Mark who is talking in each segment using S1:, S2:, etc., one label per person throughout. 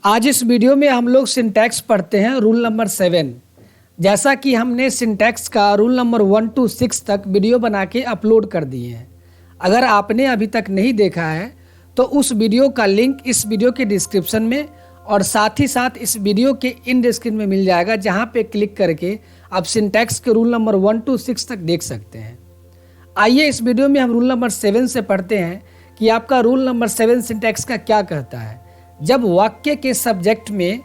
S1: आज इस वीडियो में हम लोग सिंटैक्स पढ़ते हैं रूल नंबर 7। जैसा कि हमने सिंटैक्स का रूल नंबर 1 to 6 तक वीडियो बना के अपलोड कर दिए हैं। अगर आपने अभी तक नहीं देखा है तो उस वीडियो का लिंक इस वीडियो के डिस्क्रिप्शन में और साथ ही साथ इस वीडियो के इन डिस्क्रिप्शन में मिल जाएगा, जहां पे क्लिक करके आप सिंटैक्स के रूल नंबर 1 to 6 तक देख सकते हैं। आइए इस वीडियो में हम रूल नंबर 7 से पढ़ते हैं कि आपका रूल नंबर 7 सिंटैक्स का क्या कहता है। जब वाक्य के सब्जेक्ट में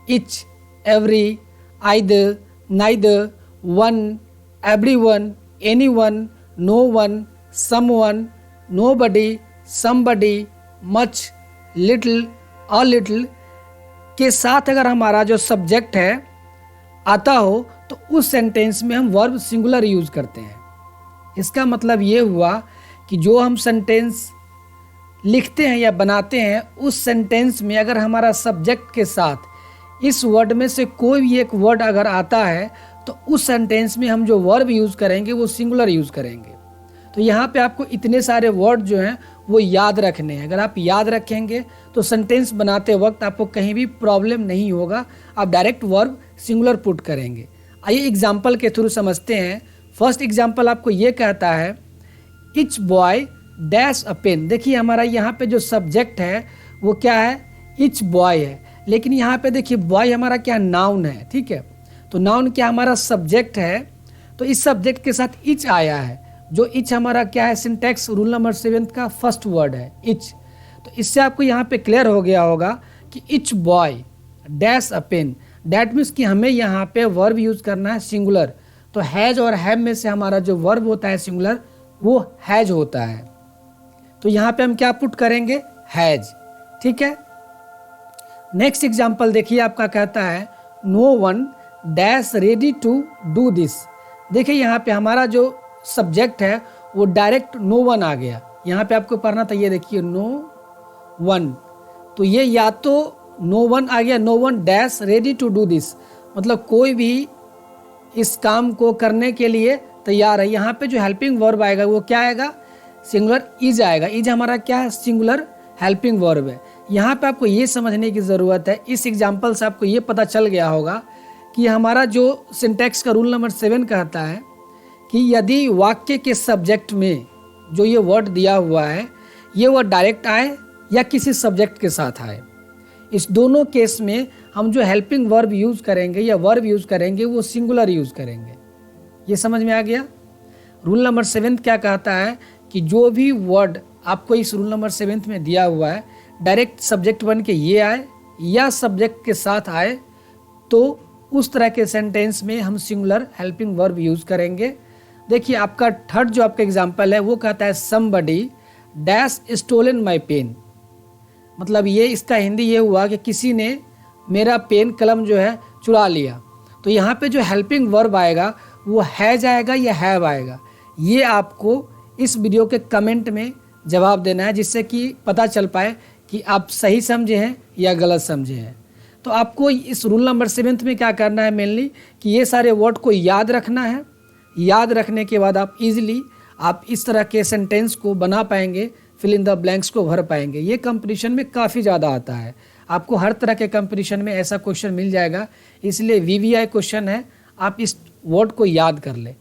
S1: each, every, either, neither, one, everyone, anyone, no one, someone, nobody, somebody, much, little, a little के साथ अगर हमारा जो सब्जेक्ट है आता हो तो उस सेंटेंस में हम वर्ब सिंगुलर यूज करते हैं। इसका मतलब ये हुआ कि जो हम सेंटेंस लिखते हैं या बनाते हैं उस सेंटेंस में अगर हमारा सब्जेक्ट के साथ इस वर्ड में से कोई भी एक वर्ड अगर आता है तो उस सेंटेंस में हम जो वर्ब यूज़ करेंगे वो सिंगुलर यूज़ करेंगे। तो यहाँ पे आपको इतने सारे वर्ड जो हैं वो याद रखने हैं। अगर आप याद रखेंगे तो सेंटेंस बनाते वक्त आपको कहीं भी प्रॉब्लम नहीं होगा, आप डायरेक्ट वर्ब सिंगुलर पुट करेंगे। आइए एग्जाम्पल के थ्रू समझते हैं। फर्स्ट एग्जाम्पल आपको ये कहता है each boy dash a pen. देखिए हमारा यहाँ पे जो सब्जेक्ट है वो क्या है, इच बॉय है, लेकिन यहाँ पे देखिए बॉय हमारा क्या नाउन है, ठीक है। तो नाउन क्या हमारा सब्जेक्ट है, तो इस सब्जेक्ट के साथ इच आया है। जो इच हमारा क्या है, सिंटैक्स रूल नंबर 7 का फर्स्ट वर्ड है इच। तो इससे आपको यहाँ पे क्लियर हो गया होगा कि each boy dash a pen, that means कि हमें यहाँ पे वर्ब यूज करना है सिंगुलर। तो हैज और हैव में से हमारा जो वर्ब होता है सिंगुलर वो हैज होता है। तो यहाँ पे हम क्या पुट करेंगे, हैज, ठीक है। नेक्स्ट एग्जाम्पल देखिए आपका कहता है no one dash ready to do this. देखिए यहाँ पे हमारा जो सब्जेक्ट है वो डायरेक्ट नो वन आ गया। यहाँ पे आपको पढ़ना था, ये देखिए नो वन, तो ये या तो नो वन आ गया, no one dash ready to do this, मतलब कोई भी इस काम को करने के लिए तैयार है। यहाँ पे जो हेल्पिंग वर्ब आएगा वो क्या आएगा, सिंगुलर इज आएगा। इज हमारा क्या है, सिंगुलर हेल्पिंग वर्ब है। यहाँ पे आपको ये समझने की ज़रूरत है, इस एग्जाम्पल से आपको ये पता चल गया होगा कि हमारा जो सिंटैक्स का रूल नंबर 7 कहता है कि यदि वाक्य के सब्जेक्ट में जो ये वर्ड दिया हुआ है ये वर्ड डायरेक्ट आए या किसी सब्जेक्ट के साथ आए, इस दोनों केस में हम जो हेल्पिंग वर्ब यूज़ करेंगे या वर्ब यूज़ करेंगे वो सिंगुलर यूज़ करेंगे। ये समझ में आ गया। रूल नंबर 7 क्या कहता है कि जो भी वर्ड आपको इस रूल नंबर 7 में दिया हुआ है डायरेक्ट सब्जेक्ट बन के ये आए या सब्जेक्ट के साथ आए तो उस तरह के सेंटेंस में हम सिंगुलर हेल्पिंग वर्ब यूज़ करेंगे। देखिए आपका थर्ड जो आपका एग्जाम्पल है वो कहता है somebody dash stolen my pen. मतलब ये इसका हिंदी ये हुआ कि किसी ने मेरा पेन कलम जो है चुरा लिया। तो यहाँ पे जो हेल्पिंग वर्ब आएगा वो हैज आएगा या हैव आएगा, ये आपको इस वीडियो के कमेंट में जवाब देना है, जिससे कि पता चल पाए कि आप सही समझे हैं या गलत समझे हैं। तो आपको इस रूल नंबर 7 में क्या करना है मेनली कि ये सारे वर्ड को याद रखना है। याद रखने के बाद आप इजीली आप इस तरह के सेंटेंस को बना पाएंगे, फिल इन द ब्लैंक्स को भर पाएंगे। ये कंपटीशन में काफ़ी ज़्यादा आता है, आपको हर तरह के कंपटीशन में ऐसा क्वेश्चन मिल जाएगा, इसलिए VVI क्वेश्चन है, आप इस वर्ड को याद कर लें।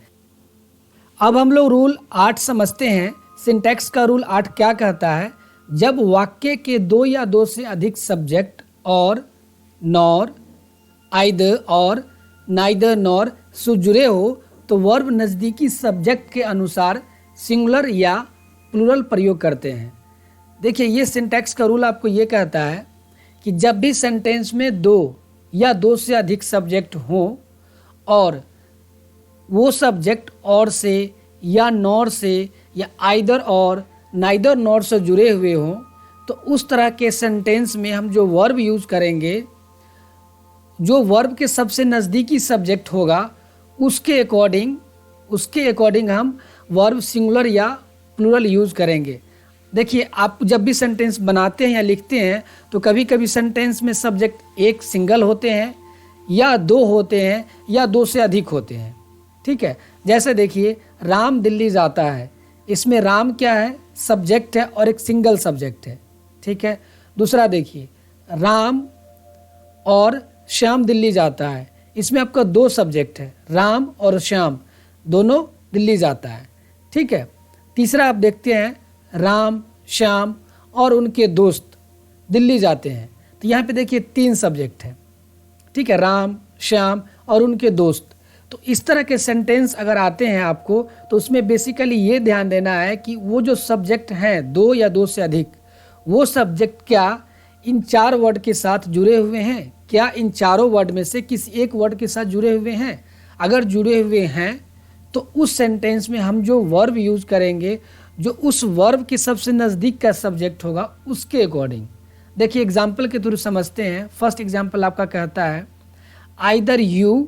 S1: अब हम लोग रूल 8 समझते हैं। सिंटैक्स का रूल 8 क्या कहता है, जब वाक्य के 2 या 2 से अधिक सब्जेक्ट और नॉर, आइदर और नाइदर नॉर से जुड़े हो तो वर्ब नज़दीकी सब्जेक्ट के अनुसार सिंगुलर या प्लूरल प्रयोग करते हैं। देखिए ये सिंटैक्स का रूल आपको ये कहता है कि जब भी सेंटेंस में 2 या 2 से अधिक सब्जेक्ट हों और वो सब्जेक्ट और से या नॉर से या आइदर और नाइदर नॉर से जुड़े हुए हों तो उस तरह के सेंटेंस में हम जो वर्ब यूज़ करेंगे, जो वर्ब के सबसे नज़दीकी सब्जेक्ट होगा उसके अकॉर्डिंग हम वर्ब सिंगुलर या प्लूरल यूज़ करेंगे। देखिए आप जब भी सेंटेंस बनाते हैं या लिखते हैं तो कभी कभी सेंटेंस में सब्जेक्ट एक सिंगल होते हैं या 2 होते हैं या 2 से अधिक होते हैं, ठीक है। जैसे देखिए राम दिल्ली जाता है, इसमें राम क्या है, सब्जेक्ट है और एक सिंगल सब्जेक्ट है, ठीक है। दूसरा देखिए राम और श्याम दिल्ली जाता है। इसमें आपका दो सब्जेक्ट है, राम और श्याम दोनों दिल्ली जाता है। ठीक है। तीसरा आप देखते हैं, राम, श्याम और उनके दोस्त दिल्ली जाते हैं। तो यहाँ पे देखिए 3 सब्जेक्ट है। ठीक है, राम, श्याम और उनके दोस्त। तो इस तरह के सेंटेंस अगर आते हैं आपको, तो उसमें बेसिकली ये ध्यान देना है कि वो जो सब्जेक्ट हैं 2 या 2 से अधिक, वो सब्जेक्ट क्या इन 4 वर्ड के साथ जुड़े हुए हैं, क्या इन चारों वर्ड में से किसी एक वर्ड के साथ जुड़े हुए हैं। अगर जुड़े हुए हैं तो उस सेंटेंस में हम जो वर्ब यूज़ करेंगे, जो उस वर्ब के सबसे नज़दीक का सब्जेक्ट होगा, उसके अकॉर्डिंग। देखिए एग्जाम्पल के थ्रू समझते हैं। फर्स्ट एग्जाम्पल आपका कहता है, either you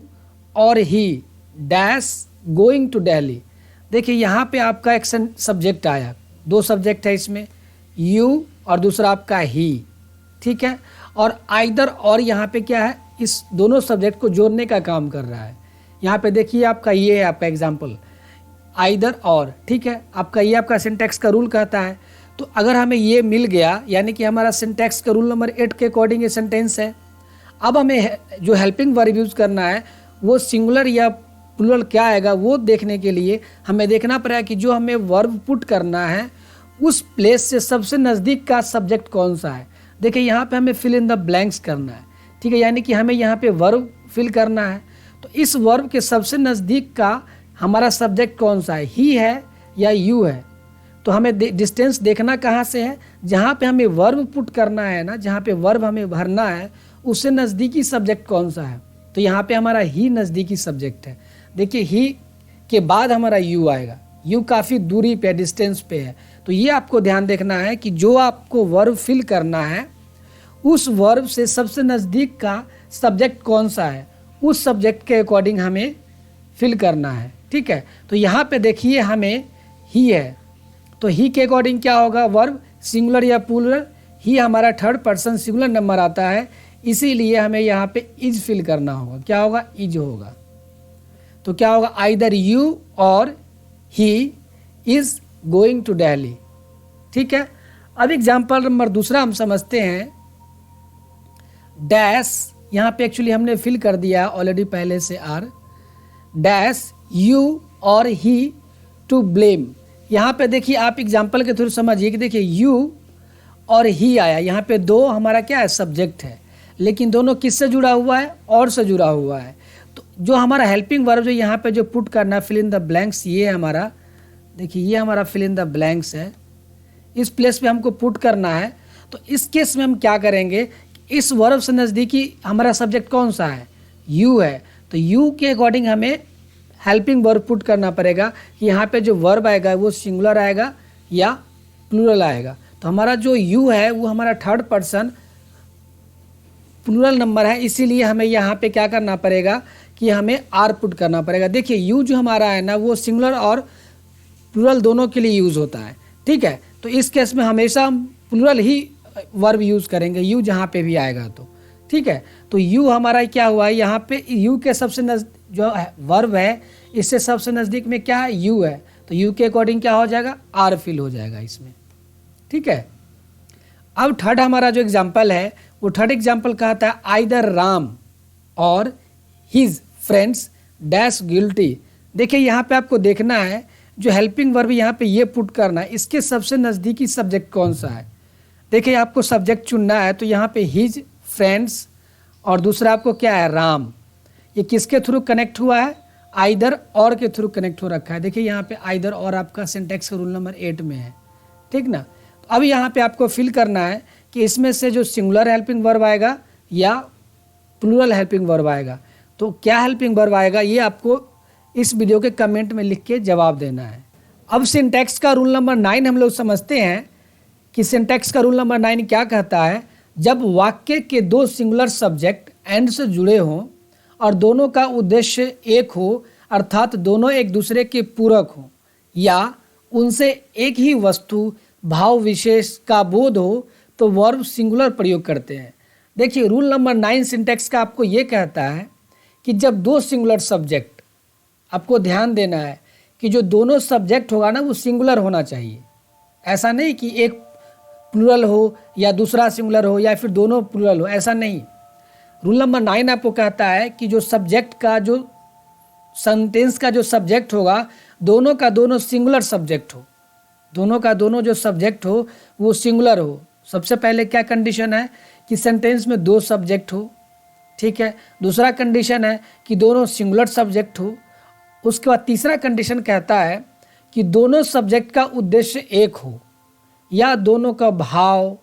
S1: or he dash going to Delhi. देखिए यहाँ पे आपका एक सब्जेक्ट आया, 2 सब्जेक्ट है इसमें, यू और दूसरा आपका ही। ठीक है। और आइदर और यहाँ पे क्या है, इस दोनों सब्जेक्ट को जोड़ने का काम कर रहा है। यहाँ पे देखिए आपका ये है आपका एग्जाम्पल, आइदर और। ठीक है, आपका ये आपका सिंटैक्स का रूल कहता है। तो अगर हमें ये मिल गया, यानी कि हमारा सिंटैक्स का रूल नंबर 8 के अकॉर्डिंग ये सेंटेंस है। अब हमें जो हेल्पिंग वर्ब यूज़ करना है, वो सिंगुलर या प्लूरल क्या आएगा वो देखने के लिए हमें देखना पड़ेगा कि जो हमें वर्ब पुट करना है उस प्लेस से सबसे नज़दीक का सब्जेक्ट कौन सा है। देखिए यहाँ पे हमें फिल इन द ब्लैंक्स करना है। ठीक है, यानी कि हमें यहाँ पे वर्ब फिल करना है। तो इस वर्ब के सबसे नज़दीक का हमारा सब्जेक्ट कौन सा है, ही है या यू है। तो हमें डिस्टेंस देखना कहाँ से है, जहाँ पे हमें वर्ब पुट करना है ना, जहाँ पे वर्ब हमें भरना है, उससे नज़दीकी सब्जेक्ट कौन सा है। तो यहाँ पे हमारा ही नज़दीकी सब्जेक्ट है। देखिए ही के बाद हमारा यू आएगा, यू काफ़ी दूरी पे, डिस्टेंस पे है। तो ये आपको ध्यान देखना है कि जो आपको वर्ब फिल करना है, उस वर्ब से सबसे नज़दीक का सब्जेक्ट कौन सा है, उस सब्जेक्ट के अकॉर्डिंग हमें फिल करना है। ठीक है। तो यहाँ पे देखिए हमें ही है, तो ही के अकॉर्डिंग क्या होगा, वर्ब सिंगुलर या प्लूरल। ही हमारा 3rd पर्सन सिंगुलर नंबर आता है, इसीलिए हमें यहाँ पे इज फिल करना होगा। क्या होगा, इज होगा। तो क्या होगा, either you or he is going to Delhi. ठीक है। अब एग्जाम्पल नंबर 2 हम समझते हैं, डैश। यहाँ पे एक्चुअली हमने फिल कर दिया ऑलरेडी पहले से are, dash you or he to blame. यहाँ पे देखिए आप एग्जाम्पल के थ्रू समझिए कि देखिए यू और ही आया, यहाँ पे 2 हमारा क्या है, सब्जेक्ट है, लेकिन दोनों किससे जुड़ा हुआ है, और से जुड़ा हुआ है। तो जो हमारा हेल्पिंग वर्ब जो यहाँ पे जो पुट करना है, फिल इन द ब्लैंक्स, ये है हमारा। देखिए ये हमारा फिल इन द ब्लैंक्स है, इस प्लेस पे हमको पुट करना है। तो इस केस में हम क्या करेंगे, इस वर्ब से नज़दीकी हमारा सब्जेक्ट कौन सा है, यू है। तो यू के अकॉर्डिंग हमें हेल्पिंग वर्ब पुट करना पड़ेगा कि यहाँ पे जो वर्ब आएगा वो सिंगुलर आएगा या प्लूरल आएगा। तो हमारा जो यू है वो हमारा 3rd पर्सन प्लूरल नंबर है, इसीलिए हमें यहाँ पे क्या करना पड़ेगा कि हमें आर पुट करना पड़ेगा। देखिए यू जो हमारा है ना, वो सिंगुलर और प्लूरल दोनों के लिए यूज़ होता है। ठीक है। तो इस केस में हमेशा हम प्लूरल ही वर्ब यूज़ करेंगे, यू जहाँ पे भी आएगा तो। ठीक है। तो यू हमारा क्या हुआ है, यहाँ पे यू के सबसे जो वर्ब है, इससे सबसे नज़दीक में क्या है, यू है। तो यू के अकॉर्डिंग क्या हो जाएगा, आर फिल हो जाएगा इसमें। ठीक है। अब 3rd हमारा जो एग्जाम्पल है, वो 3rd एग्जाम्पल कहता है, आइदर राम और हिज फ्रेंड्स डैश गिल्टी। देखिए यहाँ पे आपको देखना है, जो हेल्पिंग वर्ब यहाँ पे ये पुट करना है, इसके सबसे नज़दीकी सब्जेक्ट कौन सा है। देखिए आपको सब्जेक्ट चुनना है, तो यहाँ पे हिज, फ्रेंड्स और दूसरा आपको क्या है, राम। ये किसके थ्रू कनेक्ट हुआ है, आइदर और के थ्रू कनेक्ट हो रखा है। देखिए यहाँ पे आइदर और आपका सिंटैक्स का रूल नंबर 8 में है। ठीक ना। तो अब यहाँ पे आपको फिल करना है कि इसमें से जो सिंगुलर हेल्पिंग वर्ब आएगा या प्लूरल हेल्पिंग वर्ब आएगा। तो क्या हेल्पिंग वर्ब आएगा, ये आपको इस वीडियो के कमेंट में लिख के जवाब देना है। अब सिंटैक्स का रूल नंबर 9 हम लोग समझते हैं कि सिंटैक्स का रूल नंबर 9 क्या कहता है, जब वाक्य के 2 सिंगुलर सब्जेक्ट एंड से जुड़े हों और दोनों का उद्देश्य एक हो, अर्थात दोनों एक दूसरे के पूरक हों, या उनसे एक ही वस्तु भाव विशेष का बोध हो, तो वर्ब सिंगुलर प्रयोग करते हैं। देखिए रूल नंबर 9 सिंटैक्स का आपको ये कहता है कि जब 2 सिंगुलर सब्जेक्ट, आपको ध्यान देना है कि जो दोनों सब्जेक्ट होगा ना, वो सिंगुलर होना चाहिए। ऐसा नहीं कि एक प्लूरल हो या दूसरा सिंगुलर हो या फिर दोनों प्लूरल हो, ऐसा नहीं। रूल नंबर 9 आपको कहता है कि जो सब्जेक्ट का जो सेंटेंस का जो सब्जेक्ट होगा दोनों का दोनों सिंगुलर सब्जेक्ट हो, दोनों का दोनों जो सब्जेक्ट हो वो सिंगुलर हो। सबसे पहले क्या कंडीशन है कि सेंटेंस में 2 सब्जेक्ट हो, ठीक है। दूसरा कंडीशन है कि दोनों सिंगुलर सब्जेक्ट हो। उसके बाद तीसरा कंडीशन कहता है कि दोनों सब्जेक्ट का उद्देश्य एक हो या दोनों का भाव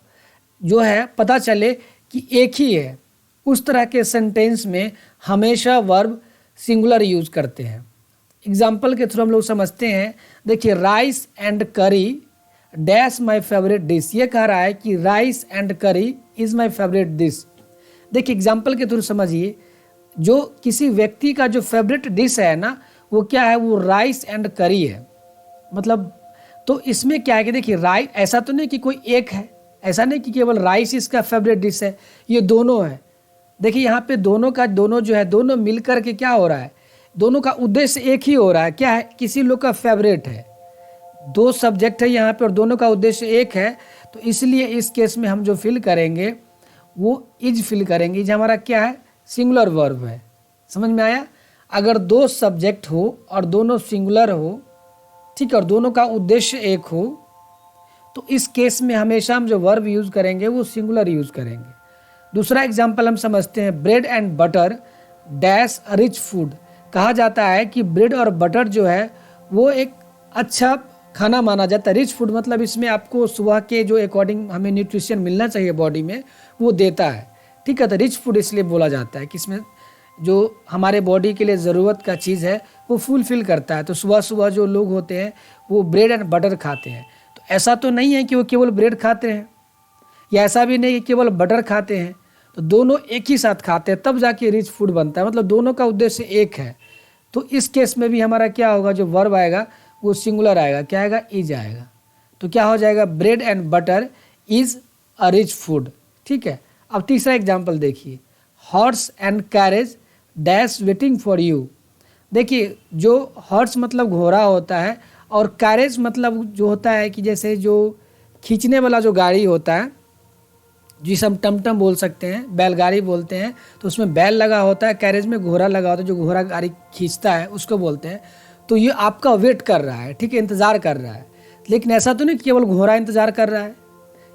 S1: जो है पता चले कि एक ही है। उस तरह के सेंटेंस में हमेशा वर्ब सिंगुलर यूज करते हैं। एग्जाम्पल के थ्रू हम लोग समझते हैं। देखिए, राइस एंड करी डैश माय फेवरेट डिश। ये कह रहा है कि राइस एंड करी इज़ माय फेवरेट डिश। देखिए, एग्जाम्पल के थ्रू समझिए, जो किसी व्यक्ति का जो फेवरेट डिश है ना वो क्या है, वो राइस एंड करी है। मतलब तो इसमें क्या है कि देखिए, राइस ऐसा तो नहीं कि कोई एक है, ऐसा नहीं कि केवल राइस इसका फेवरेट डिश है, ये दोनों है। देखिए यहाँ पे दोनों का दोनों जो है दोनों मिलकर के क्या हो रहा है, दोनों का उद्देश्य एक ही हो रहा है। क्या है, किसी लोग का फेवरेट है। 2 सब्जेक्ट है यहाँ पे और दोनों का उद्देश्य एक है, तो इसलिए इस केस में हम जो फिल करेंगे वो इज फिल करेंगे। इज हमारा क्या है, सिंगुलर वर्ब है। समझ में आया। अगर 2 सब्जेक्ट हो और दोनों सिंगुलर हो, ठीक है, और दोनों का उद्देश्य एक हो, तो इस केस में हमेशा हम जो वर्ब यूज़ करेंगे वो सिंगुलर यूज़ करेंगे। दूसरा एग्जाम्पल हम समझते हैं। Bread and butter dash rich food. कहा जाता है कि ब्रेड और बटर जो है वो एक अच्छा खाना माना जाता है। रिच फूड मतलब इसमें आपको सुबह के जो अकॉर्डिंग हमें न्यूट्रिशन मिलना चाहिए बॉडी में वो देता है, ठीक है। तो रिच फूड इसलिए बोला जाता है कि इसमें जो हमारे बॉडी के लिए ज़रूरत का चीज़ है वो फुलफिल करता है। तो सुबह सुबह जो लोग होते हैं वो ब्रेड एंड बटर खाते हैं। तो ऐसा तो नहीं है कि वो केवल ब्रेड खाते हैं या ऐसा भी नहीं कि केवल बटर खाते हैं, तो दोनों एक ही साथ खाते हैं तब जाके रिच फूड बनता है। मतलब दोनों का उद्देश्य एक है। तो इस केस में भी हमारा क्या होगा, जो वर्ब आएगा वो सिंगुलर आएगा। क्या आएगा, इज आएगा। तो क्या हो जाएगा, bread and butter is a rich food, ठीक है। अब तीसरा एग्जाम्पल देखिए। Horse and carriage dash waiting for you. देखिए, जो हॉर्स मतलब घोड़ा होता है और कैरेज मतलब जो होता है कि जैसे जो खींचने वाला जो गाड़ी होता है, जिसे हम टमटम बोल सकते हैं, बैलगाड़ी बोलते हैं, तो उसमें बैल लगा होता है, कैरेज में घोड़ा लगा होता है, जो घोड़ा गाड़ी खींचता है उसको बोलते हैं। तो ये आपका वेट कर रहा है, ठीक है, इंतज़ार कर रहा है। लेकिन ऐसा तो नहीं केवल घोड़ा इंतज़ार कर रहा है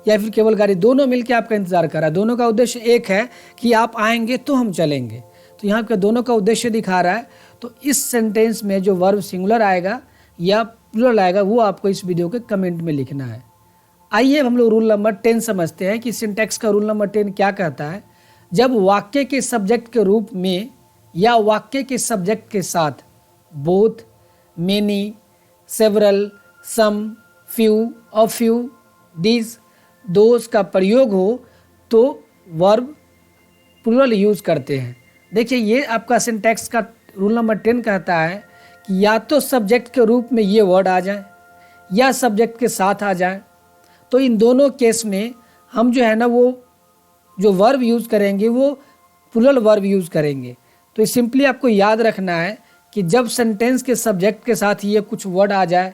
S1: या फिर केवल गाड़ी, दोनों मिलकर आपका इंतज़ार कर रहा है। दोनों का उद्देश्य एक है कि आप आएंगे तो हम चलेंगे। तो यहाँ पे दोनों का उद्देश्य दिखा रहा है। तो इस सेंटेंस में जो वर्ब सिंगुलर आएगा या प्लुरल आएगा वो आपको इस वीडियो के कमेंट में लिखना है। आइए हम लोग रूल नंबर 10 समझते हैं कि सिंटैक्स का रूल नंबर 10 क्या कहता है। जब वाक्य के सब्जेक्ट के रूप में या वाक्य के सब्जेक्ट के साथ both, many, several, some, few, a few, this, those का प्रयोग हो तो वर्ब प्लुरल यूज करते हैं। देखिए, ये आपका सिंटैक्स का रूल नंबर 10 कहता है कि या तो सब्जेक्ट के रूप में ये वर्ड आ जाए या सब्जेक्ट के साथ आ जाए। तो इन दोनों केस में हम जो है ना वो जो वर्ब यूज़ करेंगे वो प्लुरल वर्ब यूज़ करेंगे। तो सिंपली आपको याद रखना है कि जब सेंटेंस के सब्जेक्ट के साथ ये कुछ वर्ड आ जाए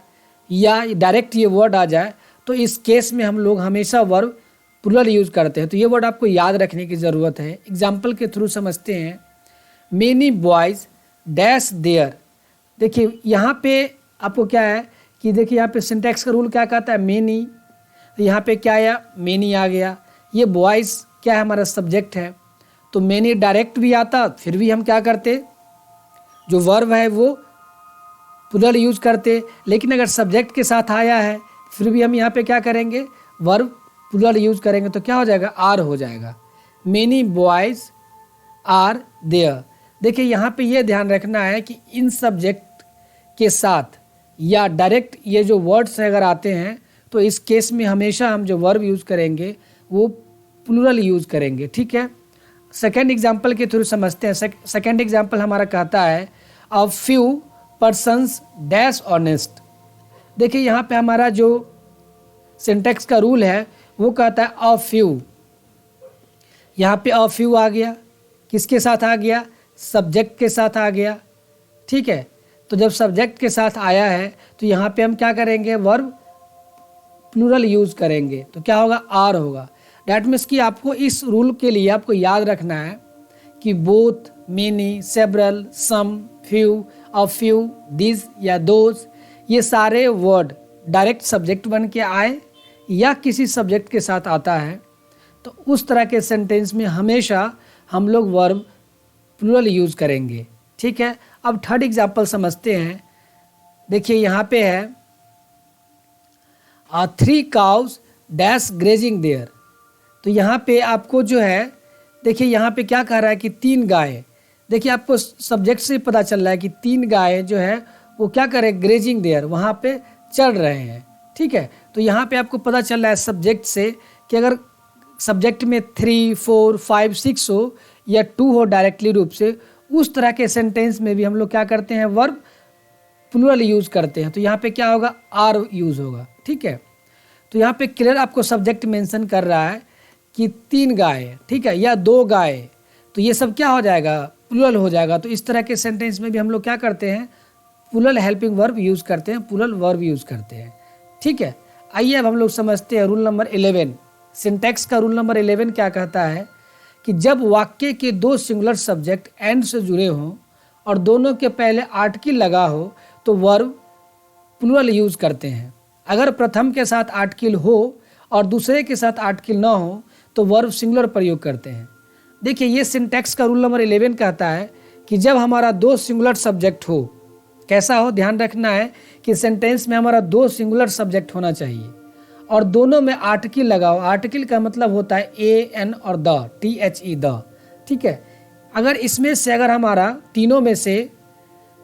S1: या डायरेक्ट ये वर्ड आ जाए तो इस केस में हम लोग हमेशा वर्ब प्लुरल यूज़ करते हैं। तो ये वर्ड आपको याद रखने की ज़रूरत है। एग्जाम्पल के थ्रू समझते हैं। Many boys dash there. देखिए यहाँ पे आपको क्या है कि देखिए यहाँ पे सिंटैक्स का रूल क्या कहता है, मेनी। तो यहाँ पे क्या आया, मेनी आ गया। ये बॉयज़ क्या है, हमारा सब्जेक्ट है। तो मेनी डायरेक्ट भी आता फिर भी हम क्या करते, जो वर्ब है वो प्लुरल यूज करते। लेकिन अगर सब्जेक्ट के साथ आया है फिर भी हम यहाँ पे क्या करेंगे, वर्ब प्लुरल यूज करेंगे। तो क्या हो जाएगा, आर हो जाएगा। Many boys are there. देखिए यहाँ पे ये ध्यान रखना है कि इन सब्जेक्ट के साथ या डायरेक्ट ये जो वर्ड्स अगर आते हैं तो इस केस में हमेशा हम जो वर्ब यूज़ करेंगे वो प्लुरल यूज़ करेंगे, ठीक है। सेकेंड एग्जाम्पल के थ्रू समझते हैं। सेकेंड एग्जाम्पल हमारा कहता है a few persons dash honest. देखिए यहाँ पे हमारा जो सिंटैक्स का रूल है वो कहता है अ फ्यू। यहाँ पे अ फ्यू आ गया, किसके साथ आ गया, सब्जेक्ट के साथ आ गया, ठीक है। तो जब सब्जेक्ट के साथ आया है तो यहाँ पे हम क्या करेंगे, वर्ब प्लुरल यूज़ करेंगे। तो क्या होगा, आर होगा। डैट मीन्स कि आपको इस रूल के लिए आपको याद रखना है कि both, many, several, some, few, a few, this या दोज, ये सारे वर्ड डायरेक्ट सब्जेक्ट बन के आए या किसी सब्जेक्ट के साथ आता है तो उस तरह के सेंटेंस में हमेशा हम लोग वर्ब प्लूरल यूज़ करेंगे। ठीक है, अब थर्ड एग्जाम्पल समझते हैं। देखिए यहाँ पे है 3 काउज डैश ग्रेजिंग देयर। तो यहाँ पे आपको जो है, देखिए यहाँ पे क्या कह रहा है कि 3 गाय, देखिए आपको सब्जेक्ट से पता चल रहा है कि 3 गाय जो है वो क्या करे, ग्रेजिंग देयर, वहाँ पे चढ़ रहे हैं। ठीक है, तो यहाँ पे आपको पता चल रहा है सब्जेक्ट से कि अगर सब्जेक्ट में 3, 4, 5, 6 हो या 2 हो डायरेक्टली रूप से, उस तरह के सेंटेंस में भी हम लोग क्या करते हैं, वर्ब प्लूरल यूज़ करते हैं। तो यहाँ पे क्या होगा, आर यूज़ होगा। ठीक है, तो यहाँ पे क्लियर आपको सब्जेक्ट मेंशन कर रहा है कि 3 गाय, ठीक है, या 2 गाय, तो ये सब क्या हो जाएगा, प्लूरल हो जाएगा। तो इस तरह के सेंटेंस में भी हम लोग क्या करते हैं, प्लूरल हेल्पिंग वर्ब यूज़ करते हैं, प्लूरल वर्ब यूज़ करते हैं। ठीक है, आइए अब हम लोग समझते हैं रूल नंबर 11। सिंटैक्स का रूल नंबर 11 क्या कहता है कि जब वाक्य के 2 सिंगुलर सब्जेक्ट एंड से जुड़े हों और दोनों के पहले आर्टिकल लगा हो तो वर्ब प्लूरल यूज़ करते हैं। अगर प्रथम के साथ आर्टिकल हो और दूसरे के साथ आर्टिकल ना हो तो वर्ब सिंगुलर प्रयोग करते हैं। देखिए ये सिंटैक्स का रूल नंबर 11 कहता है कि जब हमारा 2 सिंगुलर सब्जेक्ट हो, कैसा हो, ध्यान रखना है कि सेंटेंस में हमारा 2 सिंगुलर सब्जेक्ट होना चाहिए और दोनों में आर्टिकल लगाओ। आर्टिकल का मतलब होता है ए एन और द, THE द। ठीक है, अगर इसमें से अगर हमारा तीनों में से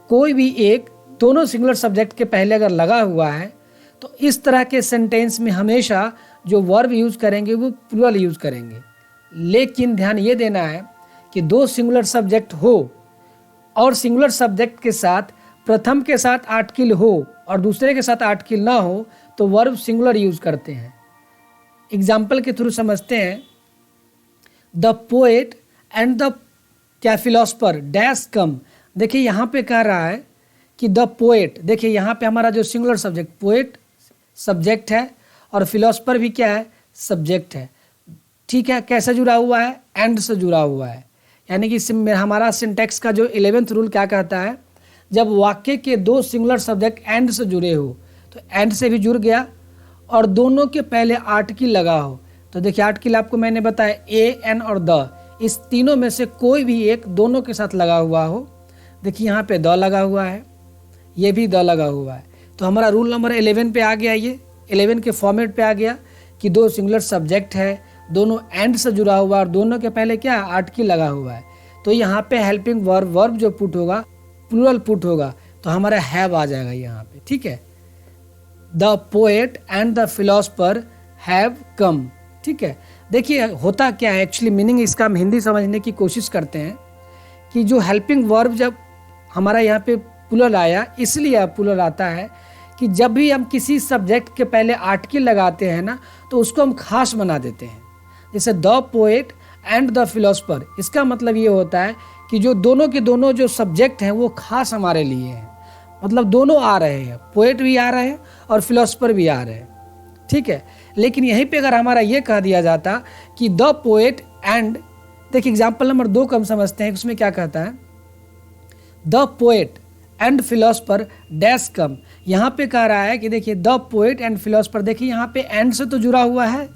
S1: कोई भी एक दोनों सिंगुलर सब्जेक्ट के पहले अगर लगा हुआ है तो इस तरह के सेंटेंस में हमेशा जो वर्ब यूज़ करेंगे वो प्लूरल यूज़ करेंगे। लेकिन ध्यान ये देना है कि 2 सिंगुलर सब्जेक्ट हो और सिंगुलर सब्जेक्ट के साथ प्रथम के साथ आर्टिकल हो और दूसरे के साथ आर्टिकल ना हो तो वर्ब सिंगुलर यूज़ करते हैं। एग्जाम्पल के थ्रू समझते हैं। द पोएट एंड द क्या फिलोसफर डैश कम। देखिए यहाँ पे कह रहा है कि द पोएट, देखिए यहाँ पे हमारा जो सिंगुलर सब्जेक्ट, पोएट सब्जेक्ट है और फिलोसफर भी क्या है, सब्जेक्ट है। ठीक है, कैसे जुड़ा हुआ है, एंड से जुड़ा हुआ है। यानी कि हमारा सिंटैक्स का जो 11th रूल क्या कहता है, जब वाक्य के 2 सिंगुलर सब्जेक्ट एंड से जुड़े हो तो एंड से भी जुड़ गया और दोनों के पहले आर्टिकल लगा हो। तो देखिए आर्टिकल आपको मैंने बताया ए, एन और द, इस तीनों में से कोई भी एक दोनों के साथ लगा हुआ हो। देखिए यहाँ पे द लगा हुआ है, ये भी द लगा हुआ है। तो हमारा रूल नंबर 11 पे आ गया, ये 11 के फॉर्मेट पे आ गया कि 2 सिंगुलर सब्जेक्ट है, दोनों एंड से जुड़ा हुआ और दोनों के पहले क्या आर्टिकल लगा हुआ है। तो यहाँ पे हेल्पिंग वर्ब जो पुट होगा प्लूरल पुट होगा, तो हमारा हैव आ जाएगा यहाँ पे। ठीक है, the poet and the philosopher have come. ठीक है, देखिए होता क्या है, एक्चुअली मीनिंग इसका हम हिंदी समझने की कोशिश करते हैं कि जो हेल्पिंग वर्ब जब हमारा यहाँ पे प्लूरल आया, इसलिए प्लूरल आता है कि जब भी हम किसी सब्जेक्ट के पहले आर्टिकल लगाते हैं ना तो उसको हम खास बना देते हैं। जैसे the poet and the philosopher, इसका मतलब ये होता है कि जो दोनों के दोनों जो सब्जेक्ट हैं वो खास हमारे लिए हैं, मतलब दोनों आ रहे हैं, पोएट भी आ रहे हैं और फिलोसफर भी आ रहे हैं। ठीक है, लेकिन यहीं पे अगर हमारा ये कह दिया जाता कि द पोएट एंड, देखिए एग्जाम्पल नंबर 2 को हम समझते हैं, उसमें क्या कहता है, the poet and philosopher dash come. यहाँ पे कह रहा है कि देखिए द पोएट एंड फिलोसफर, देखिए यहाँ पे एंड से तो जुड़ा हुआ है।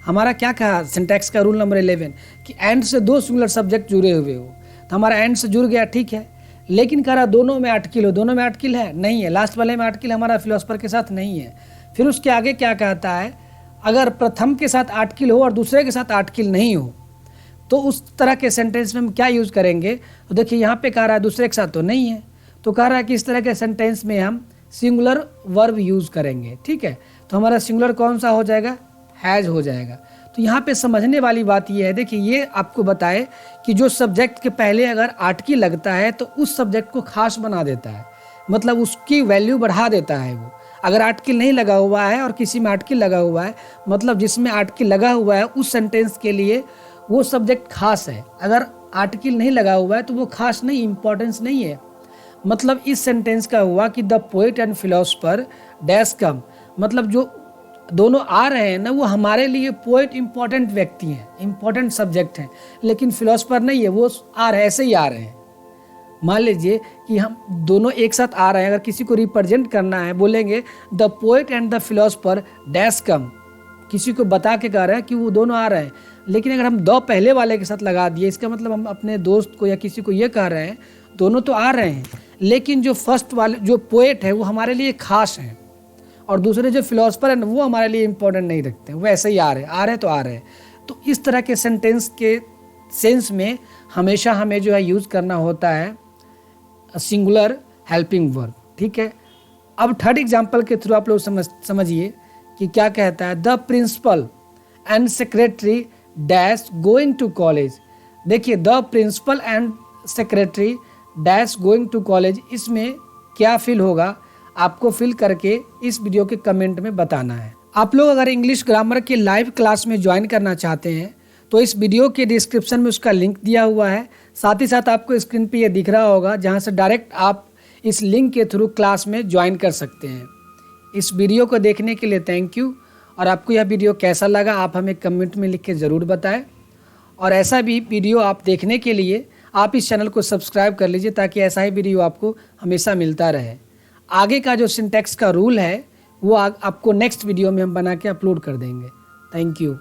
S1: हमारा क्या कहा सिंटैक्स का रूल नंबर 11 कि एंड से 2 सिंगुलर सब्जेक्ट जुड़े हुए हो, तो हमारा एंड से जुड़ गया। ठीक है, लेकिन कह रहा दोनों में आर्टिकल हो, दोनों में आर्टिकल है नहीं है, लास्ट वाले में आर्टिकल हमारा फिलोसफर के साथ नहीं है। फिर उसके आगे क्या कहता है, अगर प्रथम के साथ आर्टिकल हो और दूसरे के साथ आर्टिकल नहीं हो तो उस तरह के सेंटेंस में हम क्या यूज़ करेंगे। तो देखिए यहाँ पे कह रहा है दूसरे के साथ तो नहीं है, तो कह रहा है कि इस तरह के सेंटेंस में हम सिंगुलर वर्ब यूज़ करेंगे। ठीक है, तो हमारा सिंगुलर कौन सा हो जाएगा, हैज हो जाएगा। तो यहाँ पे समझने वाली बात ये है, देखिए ये आपको बताए कि जो सब्जेक्ट के पहले अगर आर्टिकल लगता है तो उस सब्जेक्ट को खास बना देता है, मतलब उसकी वैल्यू बढ़ा देता है वो। अगर आर्टिकल नहीं लगा हुआ है और किसी में आर्टिकल लगा हुआ है, मतलब जिसमें आर्टिकल लगा हुआ है उस सेंटेंस के लिए वो सब्जेक्ट खास है। अगर आर्टिकल नहीं लगा हुआ है तो वो खास नहीं, इंपॉर्टेंस नहीं है। मतलब इस सेंटेंस का हुआ कि the poet and philosopher dash come, मतलब जो दोनों आ रहे हैं ना, वो हमारे लिए पोएट इंपॉर्टेंट व्यक्ति हैं, इंपॉर्टेंट सब्जेक्ट हैं, लेकिन फिलोसफर नहीं है, वो आ रहे ऐसे ही आ रहे हैं। मान लीजिए कि हम दोनों एक साथ आ रहे हैं, अगर किसी को रिप्रेजेंट करना है बोलेंगे the poet and the philosopher dash come, किसी को बता के कह रहे हैं कि वो दोनों आ रहे हैं। लेकिन अगर हम द पहले वाले के साथ लगा दिए, इसका मतलब हम अपने दोस्त को या किसी को ये कह रहे हैं दोनों तो आ रहे हैं, लेकिन जो फर्स्ट वाले जो पोएट है वो हमारे लिए खास हैं, और दूसरे जो फिलोसफर हैं वो हमारे लिए इंपॉर्टेंट नहीं रखते, वो ऐसे ही आ रहे तो आ रहे हैं। तो इस तरह के सेंटेंस के सेंस में हमेशा हमें जो है यूज़ करना होता है सिंगुलर हेल्पिंग वर्ब। ठीक है, अब थर्ड एग्जाम्पल के थ्रू आप लोग समझिए कि क्या कहता है, the principal and secretary dash going to college. देखिए, the principal and secretary dash going to college, इसमें क्या फिल होगा आपको फिल करके इस वीडियो के कमेंट में बताना है। आप लोग अगर इंग्लिश ग्रामर के लाइव क्लास में ज्वाइन करना चाहते हैं तो इस वीडियो के डिस्क्रिप्शन में उसका लिंक दिया हुआ है, साथ ही साथ आपको स्क्रीन पे ये दिख रहा होगा, जहां से डायरेक्ट आप इस लिंक के थ्रू क्लास में ज्वाइन कर सकते हैं। इस वीडियो को देखने के लिए थैंक यू, और आपको यह वीडियो कैसा लगा आप हमें कमेंट में लिख के ज़रूर बताएं, और ऐसा भी वीडियो आप देखने के लिए आप इस चैनल को सब्सक्राइब कर लीजिए ताकि ऐसा ही वीडियो आपको हमेशा मिलता रहे। आगे का जो सिंटैक्स का रूल है वो आपको नेक्स्ट वीडियो में हम बना के अपलोड कर देंगे। Thank you.